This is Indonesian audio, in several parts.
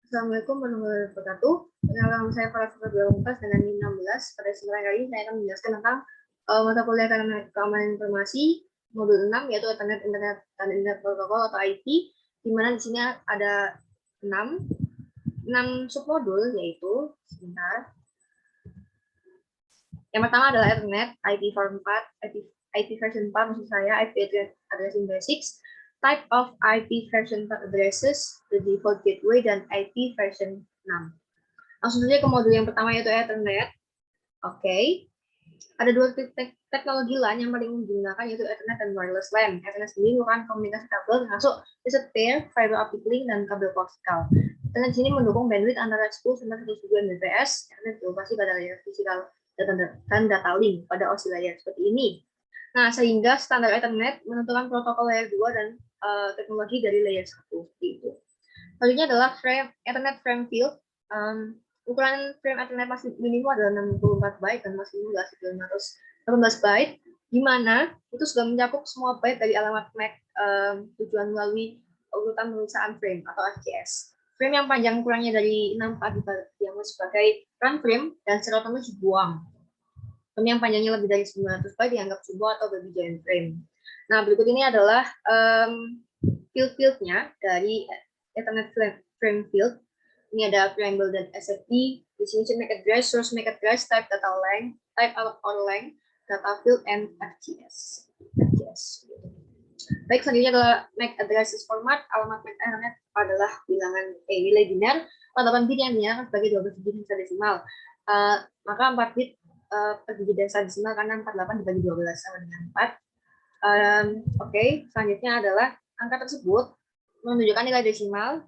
Assalamualaikum warahmatullahi wabarakatuh. Perkenalkan saya Farah Belaungkas dengan NIM 16. Pada kesempatan kali ini saya akan menjelaskan tentang mata kuliah keamanan informasi modul 6 yaitu Internet dan Internet Protokol atau IT, di mana di sini ada 6 submodul, yaitu sebentar. Yang pertama adalah Ethernet, IP version 4, IP version 4 maksud saya, IP addressing basics, type of IP version 4 addresses, the default gateway, dan IP version 6. Langsung saja ke modul yang pertama yaitu Ethernet. Oke. Ada dua teknologi LAN yang paling digunakan yaitu Ethernet dan wireless LAN. Ethernet sendiri merupakan komunikasi kabel termasuk fixed pair, fiber optic link, dan kabel koaksial. Ethernet sini mendukung bandwidth antara 10 sampai 1 Mbps. Ethernet beroperasi pada layar fisikal dan data link pada OSI layer seperti ini. Nah, sehingga standar Ethernet menentukan protokol layer 2 dan teknologi dari layer 1 seperti itu. Selanjutnya adalah Ethernet frame field. Ukuran frame Ethernet minimum adalah 64 byte dan maksimum adalah 918 byte, di mana itu sudah mencakup semua byte dari alamat MAC tujuan melalui urutan pemeriksaan frame atau FCS. Frame yang panjang kurangnya dari 64 dianggap sebagai run frame dan secara otomatis dibuang. Frame yang panjangnya lebih dari 900 byte dianggap sebuah atau baby giant frame. Nah, berikut ini adalah field-fieldnya dari Ethernet frame field. Ini ada preamble dan SFP, destination MAC address, source MAC address, type data length, type out length, data field, and FGS. Baik, selanjutnya adalah MAC addresses format. Alamat MAC Ethernet adalah bilangan nilai biner, 8 bit yang dinyatakan sebagai 12 bit hexadesimal. Maka 4 bit per digit hexadesimal karena 48 dibagi 12 sama dengan 4. Oke, selanjutnya adalah angka tersebut menunjukkan nilai desimal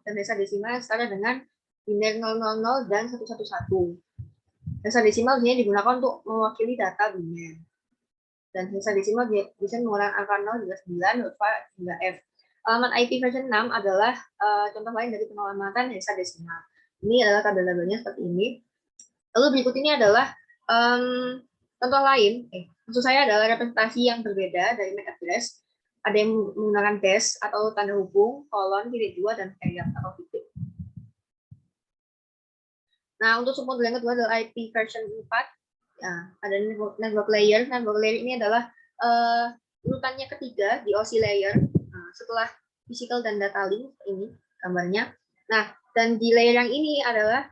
dan hexadesimal setara dengan biner 000 dan 111. Hexadesimal biasanya digunakan untuk mewakili data biner. Dan hexadesimal bisa menggunakan angka 0 hingga 9, hingga F. Alamat IP version 6 adalah contoh lain dari pengalamatan hexadesimal. Ini adalah tabel-tabelnya seperti ini. Lalu berikut ini adalah contoh lain. Maksud saya adalah representasi yang berbeda dari MAC address. Ada yang menggunakan dash atau tanda hubung, kolon, titik 2, dan period atau titik. Nah, untuk submodul yang kedua adalah IP version 4. Nah, ada network layer. Network layer ini adalah urutannya ketiga di OSI layer. Nah, setelah physical dan data link, ini gambarnya. Nah, dan di layer yang ini adalah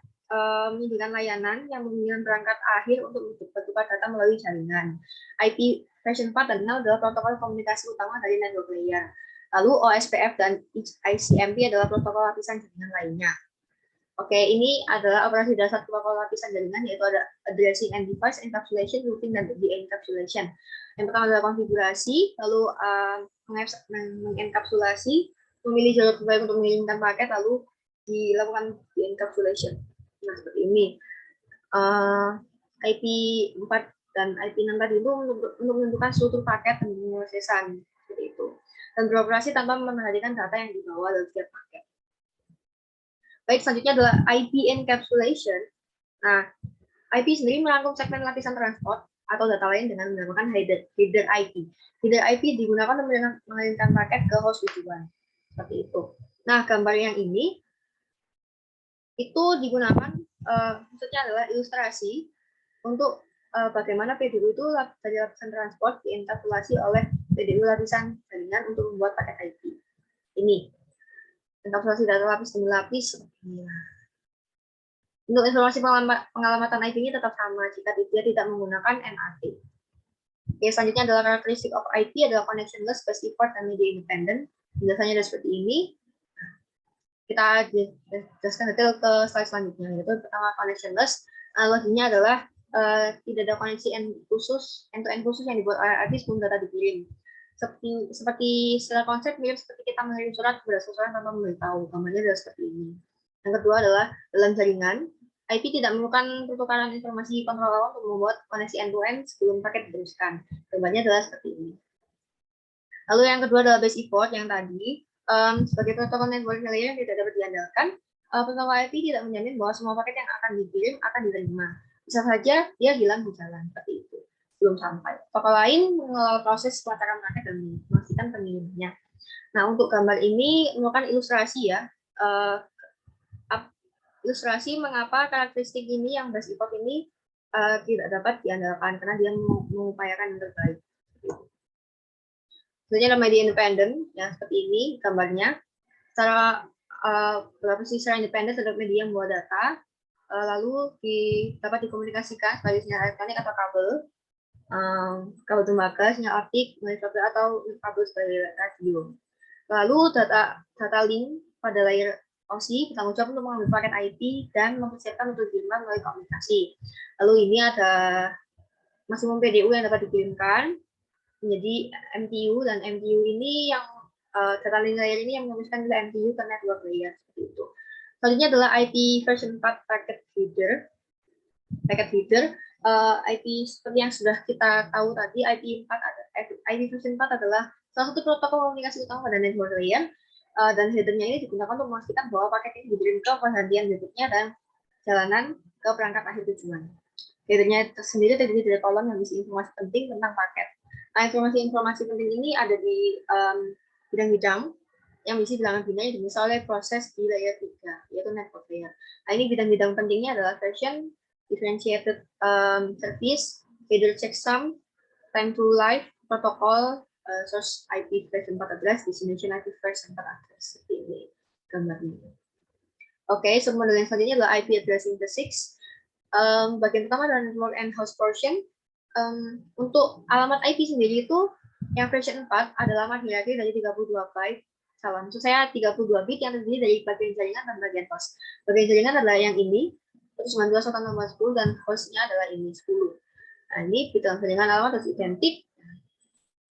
menyediakan layanan yang memungkinkan perangkat akhir untuk bertukar data melalui jaringan. IP version 4 dan 0 adalah protokol komunikasi utama dari network layer. Lalu OSPF dan ICMP adalah protokol lapisan jaringan lainnya. Oke, ini adalah operasi dasar protokol lapisan jaringan, yaitu ada addressing and device, encapsulation, routing, dan de-encapsulation. Yang pertama adalah konfigurasi, lalu mengenkapsulasi, memilih jalur terbaik untuk mengirimkan paket, lalu dilakukan de-encapsulation. Nah, seperti ini. IP 4 dan IP 6 tadi itu untuk menentukan struktur paket dan pemrosesan, seperti itu. Dan beroperasi tanpa memperhatikan data yang dibawa dalam setiap paket. Baik, selanjutnya adalah IP encapsulation. Nah, IP sendiri merangkum segmen lapisan transport atau data lain dengan menggunakan header IP. Header IP digunakan untuk mengirimkan paket ke host tujuan. Seperti itu. Nah, gambar yang ini itu digunakan, maksudnya adalah ilustrasi untuk bagaimana PDU itu dari lapisan transport dienkapsulasi oleh PDU lapisan jaringan untuk membuat paket IP. Ini enkapsulasi data lapis demi lapis. Untuk informasi pengalamatan IP ini tetap sama jika dia tidak menggunakan NAT. Oke, selanjutnya adalah karakteristik of IP adalah connectionless, base effort, dan media independent. Biasanya ada seperti ini. Kita jelaskan detail ke slide selanjutnya, yaitu pertama connectionless. Analoginya adalah tidak ada koneksi end-to-end khusus yang dibuat oleh IP sebelum data dikirim. Seperti secara konsep mirip seperti kita mengirim surat kepada seseorang tanpa memberitahu. Gambarnya adalah seperti ini. Yang kedua adalah dalam jaringan, IP tidak memerlukan pertukaran informasi kontrol awal untuk membuat koneksi end-to-end sebelum paket diteruskan. Gambarnya adalah seperti ini. Lalu yang kedua adalah base effort yang tadi. Sebagai protokol network layer yang tidak dapat diandalkan, protokol IP tidak menjamin bahwa semua paket yang akan dikirim akan diterima. Bisa saja dia hilang di jalan, seperti itu. Belum sampai. Protokol lain mengelola proses pelacakan paket dan memastikan pengirimannya. Nah, untuk gambar ini merupakan ilustrasi ya, Ilustrasi mengapa karakteristik ini yang base effort ini tidak dapat diandalkan karena dia mengupayakan yang terbaik. Sebenarnya ada media independen, ya seperti ini gambarnya. Secara berapa sih secara independen terhadap media yang membawa data, lalu dapat dikomunikasikan sebagai sinyal elektronik atau kabel tembaga, sinyal optik, atau kabel sebagai radio. Lalu data link pada layer OSI bertanggung jawab untuk mengambil paket IP dan mempersiapkan untuk dikirimkan melalui komunikasi. Lalu ini ada maksimum PDU yang dapat dikirimkan menjadi MTU, dan MTU ini yang data link layer ini yang menuliskan nilai MTU ke network layer seperti itu. Selanjutnya adalah IP version 4 packet header. IP seperti yang sudah kita tahu tadi, IP version 4 adalah salah satu protokol komunikasi utama pada network layer, dan headernya ini digunakan untuk memastikan bahwa paket ini dikirim ke perhentian berikutnya dan jalanan ke perangkat akhir tujuan. Headernya sendiri terdiri dari kolom yang berisi informasi penting tentang paket. Nah, informasi-informasi penting ini ada di bidang-bidang yang berisi bilangan bintangnya dimisal oleh proses di layer 3, yaitu network layer. Nah, ini bidang-bidang pentingnya adalah version, differentiated service, header checksum, time to life, protokol, source IP version 4 address, destination IP version 4 address. Seperti ini gambarnya. Oke, model yang selanjutnya adalah IP addressing the 6. Bagian pertama adalah network and host portion. Untuk alamat IP sendiri itu yang version 4 adalah alamat hierarki dari 32 byte. Maksud saya 32 bit yang terdiri dari bagian jaringan dan bagian host. Bagian jaringan adalah yang ini, 192.168.10, dan hostnya adalah ini 10. Nah, ini bit dalam jaringan alamat harus identik.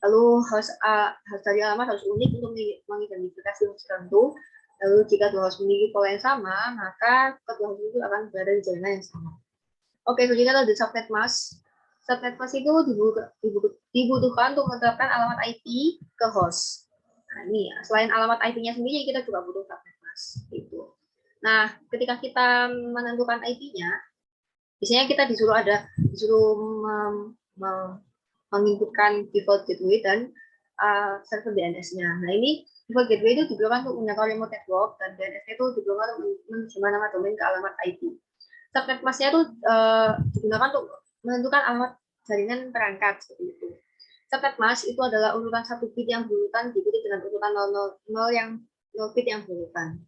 Lalu host dari alamat harus unik untuk mengidentifikasi host tertentu. Lalu jika dua host memiliki pola yang sama, maka kedua host itu akan berada di jaringan yang sama. Oke, selanjutnya adalah subnet mask. Subnet mask itu dibutuhkan untuk menetapkan alamat IP ke host. Nah, ini selain alamat IP-nya sendiri, kita juga butuh subnet mask. Gitu. Nah, ketika kita menentukan IP-nya, biasanya kita disuruh menginputkan default gateway dan server DNS-nya. Nah, ini default gateway itu diperlukan untuk menyangkal remote network, dan DNS-nya itu diperlukan untuk menerjemahkan nama domain ke alamat IP. Subnet mask-nya itu digunakan untuk menentukan alamat jaringan perangkat seperti itu. Subnet mask itu adalah urutan 1 bit yang berurutan diikuti dengan urutan 0 yang 0 bit yang berurutan.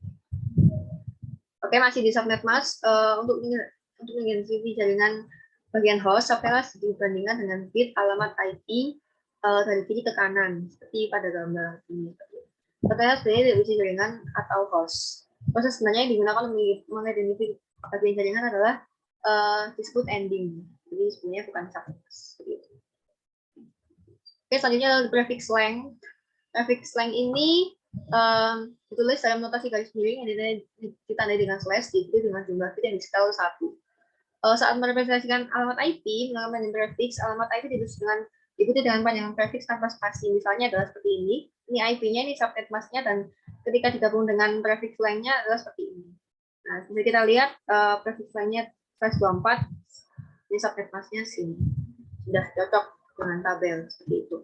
Oke, masih di subnet mask, untuk mengidentifikasi jaringan bagian host, subnet mask dibandingkan dengan bit alamat IP dari kiri ke kanan seperti pada gambar ini. Subnet sebenarnya tidak bisa jaringan atau host. Proses sebenarnya yang digunakan untuk mengidentifikasi bagian jaringan adalah disebut ending. Jadi sebenarnya bukan subnet mask. Oke, selanjutnya adalah prefix length. Prefix length ini ditulis dalam notasi garis miring yang ditandai dengan slash, diikuti dengan jumlah bit yang di-scale 1. Saat merepresentasikan alamat IP menggunakan prefix, alamat IP diikuti dengan panjangan prefix tanpa spasi. Misalnya adalah seperti ini. Ini IP-nya, ini subnet mask-nya, dan ketika digabung dengan prefix length-nya adalah seperti ini. Nah, bisa kita lihat prefix length-nya /24, ini subnet mask-nya sini. Sudah cocok dengan tabel seperti itu.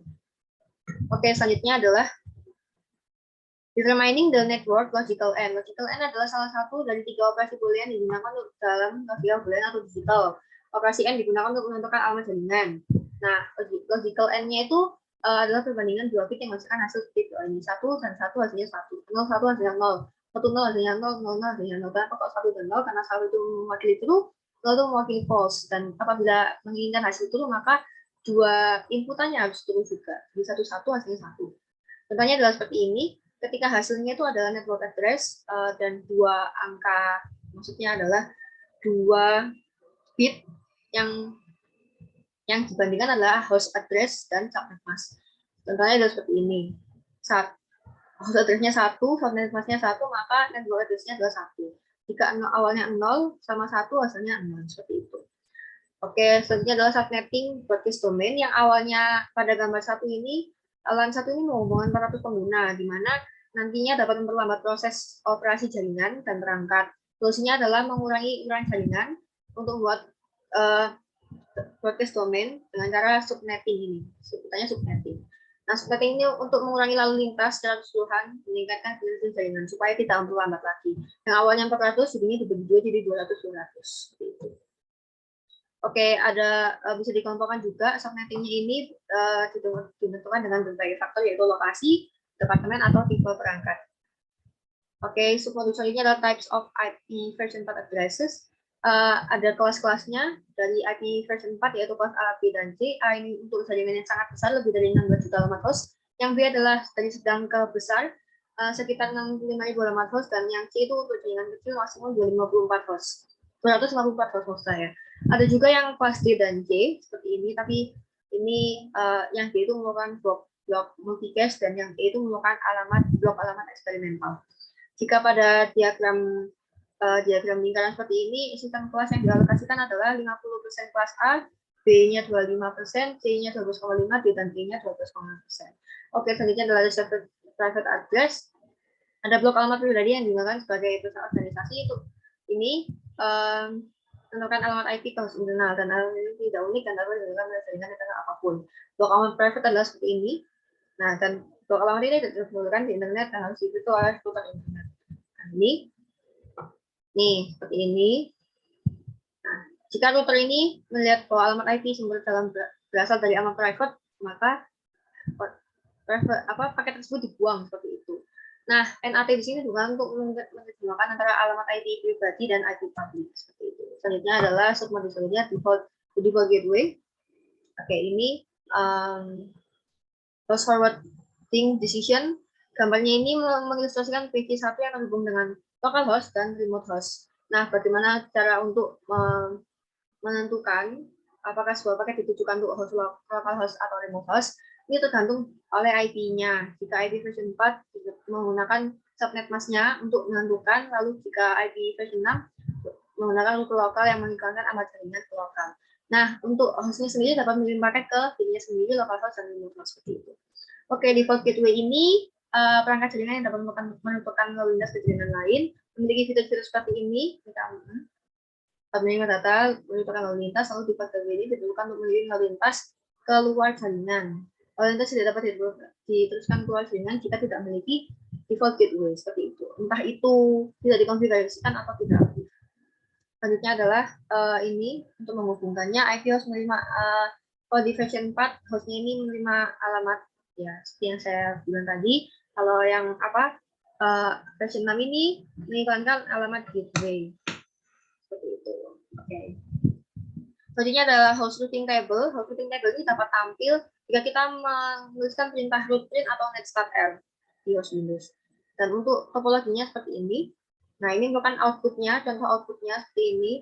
Oke, selanjutnya adalah determining the network logical end. Logical end adalah salah satu dari 3 operasi boolean yang digunakan untuk dalam logical boolean atau digital. Operasi end digunakan untuk menentukan alamat jaringan. Nah, logical end-nya itu adalah perbandingan 2 bit yang menghasilkan hasil bit ini 1 dan 1 hasilnya 1, 0 1 hasilnya 0, 1 0 hasilnya 0, 0 0 hasilnya 0. Kenapa kok 1 dan 0? Karena 1 itu mewakili true, 0 itu mewakili false. Dan apabila menginginkan hasil true, maka dua inputannya harus true juga. Jadi 1 1 hasilnya 1. Contohnya adalah seperti ini. Ketika hasilnya itu adalah network address dan 2 angka, maksudnya adalah 2 bit yang dibandingkan adalah host address dan subnet mask. Contohnya adalah seperti ini. Host address-nya 1, subnet mask-nya 1, maka network address-nya adalah 1. Jika awalnya 0 sama 1 hasilnya 0, seperti itu. Oke, selanjutnya adalah subnetting broadcast domain yang awalnya pada gambar 1 ini, LAN 1 ini menghubungkan 400 pengguna, di mana nantinya dapat memperlambat proses operasi jaringan dan perangkat. Solusinya adalah mengurangi ukuran jaringan untuk membuat broadcast domain dengan cara subnetting ini. Sebutannya subnetting. Nah, seperti ini untuk mengurangi lalu lintas secara keseluruhan, meningkatkan kinerja jaringan supaya tidak memperlambat lagi. Yang awalnya 400, jadinya dibagi dua jadi 200. Oke, ada bisa dikelompokkan juga subnettingnya ini ditentukan dengan berbagai faktor yaitu lokasi, departemen atau tipe perangkat. Oke, submodul selanjutnya adalah types of IP version 4 addresses. Ada kelas-kelasnya dari IP version 4 yaitu kelas A, B, dan C. A ini untuk jaringan yang sangat besar, lebih dari 16 juta alamat host. Yang B adalah dari sedang ke besar, sekitar 65.000 alamat host, dan yang C itu untuk jaringan kecil maksimum 254 host. 254 host maksud saya. Ada juga yang kelas D dan C seperti ini, tapi ini yang D itu merupakan blok multicast dan yang E itu merupakan blok alamat eksperimental. Jika pada diagram lingkaran seperti ini, sistem kelas yang dialokasikan adalah 50% kelas A, B-nya 25%, C-nya 12,5%, D dan E-nya 12,5%. Oke, selanjutnya adalah reserved private address. Ada blok alamat pribadi yang digunakan sebagai pusat organisasi. Itu ini menentukan alamat IP ke host internal, dan alamat ini tidak unik dan dapat digunakan dengan internet apapun. Blok alamat private adalah seperti ini. Nah, dan blok alamat ini tidak digunakan di internet dan harus dibutuh oleh router internet. Nah, ini nih seperti ini. Nah, jika router ini melihat bahwa alamat IP sumber dalam berasal dari alamat private, maka paket tersebut dibuang seperti itu. Nah, NAT di sini juga untuk menerjemahkan antara alamat IP pribadi dan IP public seperti itu. Selanjutnya adalah submodul selanjutnya default gateway. Oke, ini host forwarding decision. Gambarnya ini mengilustrasikan PC1 yang terhubung dengan localhost dan remote host. Nah, bagaimana cara untuk menentukan apakah sebuah paket ditujukan untuk host localhost atau remote host? Ini tergantung oleh IP-nya. Jika IP version 4 menggunakan subnet mask-nya untuk menentukan, lalu jika IP version 6 menggunakan rute lokal yang mengikat alamat jaringan ke lokal. Nah, untuk hostnya sendiri dapat mengirim paket ke dirinya sendiri, localhost dan remote host seperti itu. Oke, default gateway ini perangkat jaringan yang dapat menentukan lalu lintas ke jaringan lain, memiliki fitur-fitur seperti ini. Menerima data, menentukan lalu lintas, lalu default gateway ini ditentukan untuk mengirim lalu lintas keluar jaringan. Lalu lintas tidak dapat diteruskan keluar jaringan jika tidak memiliki default gateway seperti itu. Entah itu tidak dikonfigurasikan atau tidak. Selanjutnya adalah ini untuk menghubungkannya. IP host menerima kalau di version 4 hostnya ini menerima alamat ya seperti yang saya bilang tadi. Kalau yang version 6 ini mengiklankan alamat gateway seperti itu. Oke. Selanjutnya adalah host routing table. Host routing table ini dapat tampil jika kita menuliskan perintah root print atau net start R di host Windows. Dan untuk topologinya seperti ini. Nah, ini merupakan outputnya, contoh outputnya seperti ini.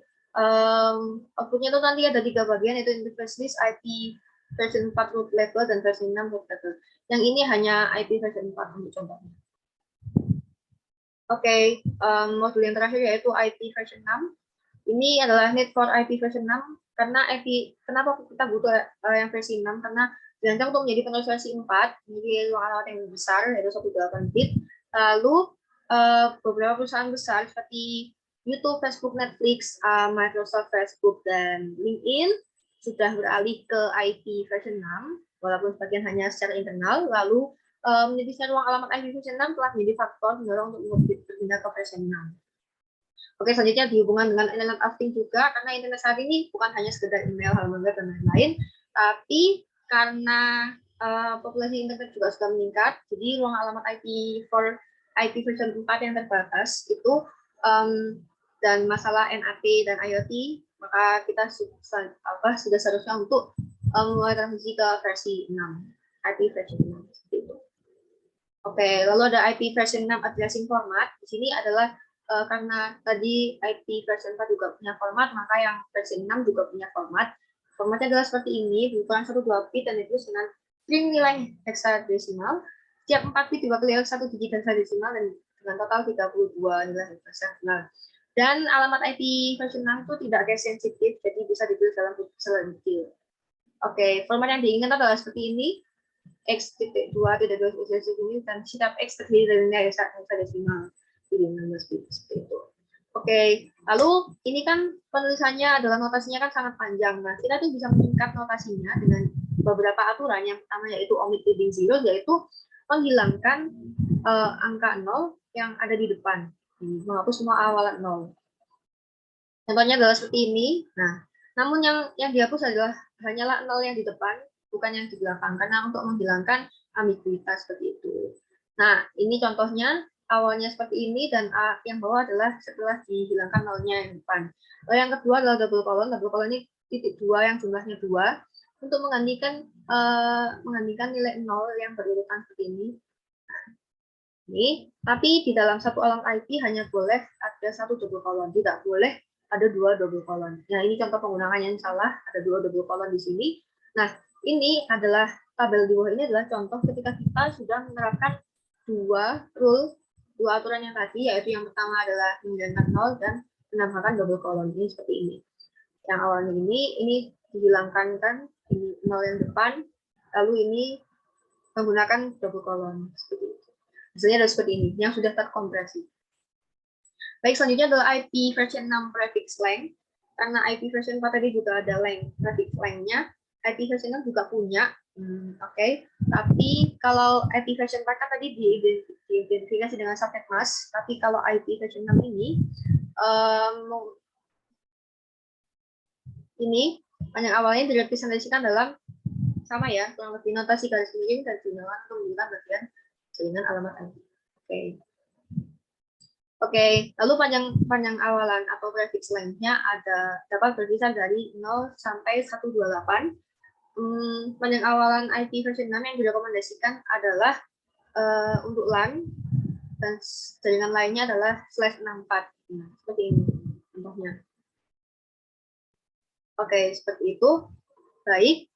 Outputnya itu nanti ada 3 bagian, yaitu interface list, IP version 4 root level, dan version 6 root level. Yang ini hanya IP version 4 untuk contohnya. Oke, modul yang terakhir yaitu IP version 6. Ini adalah need for IP version 6 karena kenapa kita butuh yang versi 6? Karena dirancang untuk menjadi penerus versi 4, menjadi ruang alamat yang besar yaitu 128 bit. Lalu beberapa perusahaan besar seperti YouTube, Facebook, Netflix, Microsoft, Facebook, dan LinkedIn sudah beralih ke IP version 6, walaupun sebagian hanya secara internal. Lalu menjadikan ruang alamat IP version 6 telah menjadi faktor mendorong untuk berpindah ke version 6. Oke, selanjutnya dihubungan dengan Internet of Things juga, karena internet saat ini bukan hanya sekedar email, halaman web, dan lain-lain, tapi karena populasi internet juga sudah meningkat, jadi ruang alamat IP version 4 yang terbatas itu dan masalah NAT dan IoT, maka kita sudah seharusnya untuk mulai transisi ke versi 6, IP version 6 seperti itu. Oke, lalu ada IP version 6 addressing format. Di sini adalah karena tadi IP version 4 juga punya format, maka yang versi 6 juga punya format. Formatnya adalah seperti ini, berukuran 12 bit dan ditulis dengan string nilai hexadesimal. Setiap 4 bit diwakili oleh 1 digit hexadesimal dan dengan total 32 nilai hexadesimal. Dan alamat IP versi 6 itu tidak case sensitif, jadi bisa ditulis dalam pixel detail. Oke, format yang diinginkan adalah seperti ini. X.2 tidak dua ini dan setiap X terdiri dari nilai hexadesimal. 16 bit seperti itu. Oke, lalu ini kan penulisannya adalah notasinya kan sangat panjang. Nah, kita tuh bisa menyingkat notasinya dengan beberapa aturan. Yang pertama yaitu omit leading zero, yaitu menghilangkan angka 0 yang ada di depan, menghapus semua awalan 0. Contohnya adalah seperti ini. Nah, namun yang dihapus adalah hanyalah 0 yang di depan, bukan yang di belakang, karena untuk menghilangkan ambiguitas seperti itu. Nah, ini contohnya awalnya seperti ini, dan yang bawah adalah setelah dihilangkan 0-nya yang depan. Lalu yang kedua adalah double colon. Double colon ini titik 2 yang jumlahnya 2 untuk menggantikan nilai 0 yang berurutan seperti ini. Ini, tapi di dalam satu alam IP hanya boleh ada satu double colon, tidak boleh ada 2 double colon. Nah, ini contoh penggunaan yang salah, ada 2 double colon di sini. Nah, ini adalah tabel di bawah ini adalah contoh ketika kita sudah menerapkan dua aturan yang tadi, yaitu yang pertama adalah menghilangkan 0 dan menambahkan double colon. Ini seperti ini. Yang awalnya ini dihilangkan kan, ini 0 yang depan, lalu ini menggunakan double colon seperti itu. Hasilnya adalah seperti ini, yang sudah terkompresi. Baik, selanjutnya adalah IP version 6 prefix length. Karena IP version 4 tadi juga ada prefix length-nya, IP version 6 juga punya. Oke. Tapi kalau IP version 4 kan tadi diidentifikasi dengan subnet mask, tapi kalau IP version 6 ini panjang awalnya direpresentasikan dalam sama ya, kurang lebih notasi garis miring dan sinyal untuk menunjukkan bagian jaringan alamat IP. Oke, lalu panjang awalan atau prefix length-nya dapat berkisar dari 0 sampai 128. Panjang awalan IP version 6 yang direkomendasikan adalah untuk LAN, dan jaringan lainnya adalah /64. Seperti ini contohnya. Oke, seperti itu. Baik,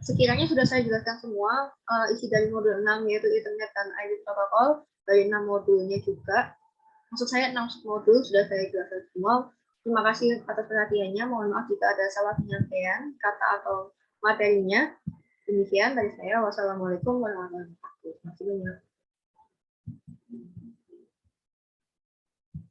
sekiranya sudah saya jelaskan semua isi dari modul 6, yaitu Ethernet dan IP protokol, dari 6 modulnya juga. Maksud saya 6 modul sudah saya jelaskan semua. Terima kasih atas perhatiannya. Mohon maaf jika ada salah penyampaian kata atau materinya. Demikian dari saya. Wassalamualaikum warahmatullahi wabarakatuh. Terima kasih banyak.